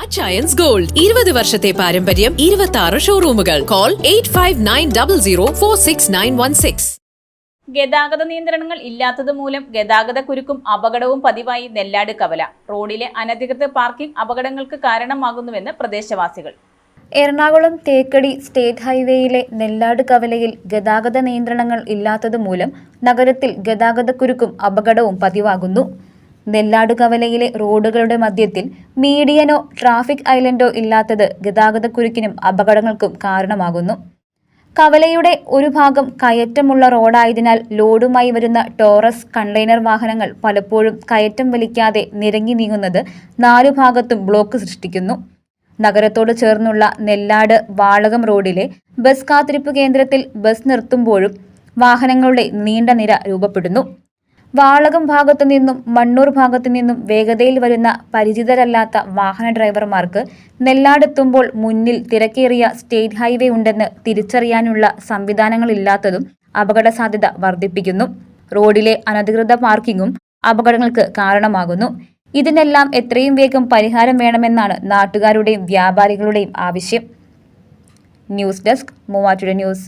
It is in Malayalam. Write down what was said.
അച്ചയൻസ് ഗോൾഡ് 20 വർഷത്തെ പാരമ്പര്യം 26 ഷോറൂമുകൾ. കോൾ 8590046916. ഗതാഗത നിയന്ത്രണങ്ങൾ ഇല്ലാത്തതുമൂലം ഗതാഗതക്കുരുക്കും അപകടവും പതിവായി നെല്ലാട് കവല. റോഡിലെ അനധികൃത പാർക്കിംഗ് അപകടങ്ങൾക്ക് കാരണമാകുന്നുവെന്ന് പ്രദേശവാസികൾ. എറണാകുളം തേക്കടി സ്റ്റേറ്റ് ഹൈവേയിലെ നെല്ലാട് കവലയിൽ ഗതാഗത നിയന്ത്രണങ്ങൾ ഇല്ലാത്തതുമൂലം നഗരത്തിൽ ഗതാഗതക്കുരുക്കും അപകടവും പതിവാകുന്നു. നെല്ലാട് കവലയിലെ റോഡുകളുടെ മധ്യത്തിൽ മീഡിയനോ ട്രാഫിക് ഐലൻഡോ ഇല്ലാത്തത് ഗതാഗതക്കുരുക്കിനും അപകടങ്ങൾക്കും കാരണമാകുന്നു. കവലയുടെ ഒരു ഭാഗം കയറ്റമുള്ള റോഡായതിനാൽ ലോഡുമായി വരുന്ന ടോറസ് കണ്ടെയ്നർ വാഹനങ്ങൾ പലപ്പോഴും കയറ്റം വലിക്കാതെ നിരങ്ങി നീങ്ങുന്നത് 4 ഭാഗത്തും ബ്ലോക്ക് സൃഷ്ടിക്കുന്നു. നഗരത്തോട് ചേർന്നുള്ള നെല്ലാട് വാളകം റോഡിലെ ബസ് കാത്തിരിപ്പ് കേന്ദ്രത്തിൽ ബസ് നിർത്തുമ്പോഴും വാഹനങ്ങളുടെ നീണ്ട നിര രൂപപ്പെടുന്നു. വാളകം ഭാഗത്തു നിന്നും മണ്ണൂർ ഭാഗത്തു നിന്നും വേഗതയിൽ വരുന്ന പരിചിതരല്ലാത്ത വാഹന ഡ്രൈവർമാർക്ക് നെല്ലാടെത്തുമ്പോൾ മുന്നിൽ തിരക്കേറിയ സ്റ്റേറ്റ് ഹൈവേ ഉണ്ടെന്ന് തിരിച്ചറിയാനുള്ള സംവിധാനങ്ങളില്ലാത്തതും അപകട സാധ്യത വർദ്ധിപ്പിക്കുന്നു. റോഡിലെ അനധികൃത പാർക്കിങ്ങും അപകടങ്ങൾക്ക് കാരണമാകുന്നു. ഇതിനെല്ലാം എത്രയും വേഗം പരിഹാരം വേണമെന്നാണ് നാട്ടുകാരുടെയും വ്യാപാരികളുടെയും ആവശ്യം. News desk Muvattupuzha news.